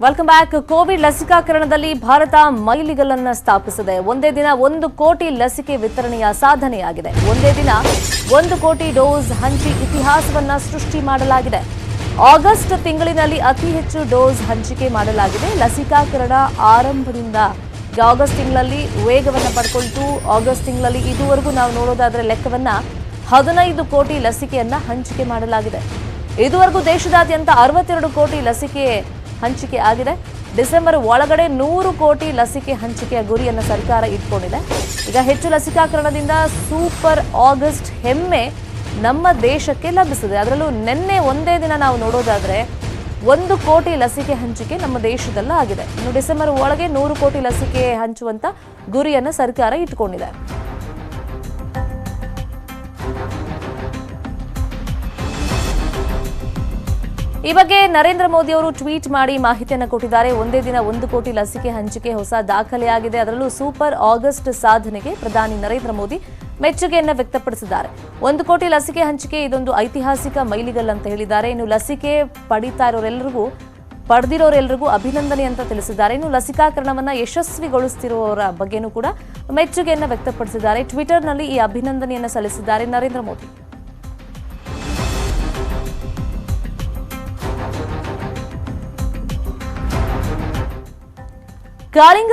Welcome back. Covid ಲಸಿಕಾಕರಣದಲ್ಲಿ Bharat ಮೈಲಿಗಲ್ಲನ್ನು ಸ್ಥಾಪಿಸಿದೆ. ಒಂದೇ ದಿನ 1 ಕೋಟಿ ಲಸಿಕೆ ವಿತರಣೆಯ ಸಾಧನೆಯಾಗಿದೆ. ಒಂದೇ ದಿನ 1 ಕೋಟಿ ಡೋಸ್ ಹಂಚಿ ಇತಿಹಾಸವನ್ನ ಸೃಷ್ಟಿ ಮಾಡಲಾಗಿದೆ. ಆಗಸ್ಟ್ ತಿಂಗಳಿನಲ್ಲಿ ಅತಿ ಹೆಚ್ಚು ಡೋಸ್ ಹಂಚಿಕೆ ಮಾಡಲಾಗಿದೆ. ಲಸಿಕಾಕರಣ ಆರಂಭದಿಂದ ಆಗಸ್ಟ್ ತಿಂಗಳಲ್ಲಿ ವೇಗವನ್ನು ಪಡ್ಕೊಳ್ತು. ಆಗಸ್ಟ್ ತಿಂಗಳಲ್ಲಿ ಇದುವರೆಗೂ ನಾವು ನೋಡೋದಾದ್ರೆ ಲೆಕ್ಕವನ್ನ 15 ಕೋಟಿ ಲಸಿಕೆಯನ್ನ ಹಂಚಿಕೆ ಮಾಡಲಾಗಿದೆ. ಇದುವರೆಗೂ ದೇಶದಾದ್ಯಂತ 62 ಕೋಟಿ ಲಸಿಕೆ ಹಂಚಿಕೆ ಆಗಿದೆ. ಡಿಸೆಂಬರ್ ಒಳಗಡೆ 100 ಕೋಟಿ ಲಸಿಕೆ ಹಂಚಿಕೆಯ ಗುರಿಯನ್ನು ಸರ್ಕಾರ ಇಟ್ಕೊಂಡಿದೆ. ಈಗ ಹೆಚ್ಚು ಲಸಿಕಾಕರಣದಿಂದ ಸೂಪರ್ ಆಗಸ್ಟ್ ಹೆಮ್ಮೆ ನಮ್ಮ ದೇಶಕ್ಕೆ ಲಭಿಸಿದೆ. ಅದರಲ್ಲೂ ನಿನ್ನೆ ಒಂದೇ ದಿನ ನಾವು ನೋಡೋದಾದ್ರೆ 1 ಕೋಟಿ ಲಸಿಕೆ ಹಂಚಿಕೆ ನಮ್ಮ ದೇಶದಲ್ಲ ಆಗಿದೆ. ಇನ್ನು ಡಿಸೆಂಬರ್ ಒಳಗೆ 100 ಕೋಟಿ ಲಸಿಕೆ ಹಂಚುವಂತ ಗುರಿಯನ್ನು ಸರ್ಕಾರ ಇಟ್ಕೊಂಡಿದೆ. ಈ ಬಗ್ಗೆ ನರೇಂದ್ರ ಮೋದಿ ಅವರು ಟ್ವೀಟ್ ಮಾಡಿ ಮಾಹಿತಿಯನ್ನು ಕೊಟ್ಟಿದ್ದಾರೆ. ಒಂದೇ ದಿನ 1 ಕೋಟಿ ಲಸಿಕೆ ಹಂಚಿಕೆ ಹೊಸ ದಾಖಲೆಯಾಗಿದೆ. ಅದರಲ್ಲೂ ಸೂಪರ್ ಆಗಸ್ಟ್ ಸಾಧನೆಗೆ ಪ್ರಧಾನಿ ನರೇಂದ್ರ ಮೋದಿ ಮೆಚ್ಚುಗೆಯನ್ನು ವ್ಯಕ್ತಪಡಿಸಿದ್ದಾರೆ. 1 ಕೋಟಿ ಲಸಿಕೆ ಹಂಚಿಕೆ ಇದೊಂದು ಐತಿಹಾಸಿಕ ಮೈಲಿಗಲ್ಲು ಅಂತ ಹೇಳಿದ್ದಾರೆ. ಇನ್ನು ಲಸಿಕೆ ಪಡೆದಿರೋರೆಲ್ಲರಿಗೂ ಅಭಿನಂದನೆ ಅಂತ ತಿಳಿಸಿದ್ದಾರೆ. ಇನ್ನು ಲಸಿಕಾಕರಣವನ್ನ ಯಶಸ್ವಿಗೊಳಿಸುತ್ತಿರುವವರ ಬಗ್ಗೆನೂ ಕೂಡ ಮೆಚ್ಚುಗೆಯನ್ನು ವ್ಯಕ್ತಪಡಿಸಿದ್ದಾರೆ. ಟ್ವಿಟರ್ನಲ್ಲಿ ಈ ಅಭಿನಂದನೆಯನ್ನು ಸಲ್ಲಿಸಿದ್ದಾರೆ ನರೇಂದ್ರ ಮೋದಿ. ಕಾಳಿಂಗ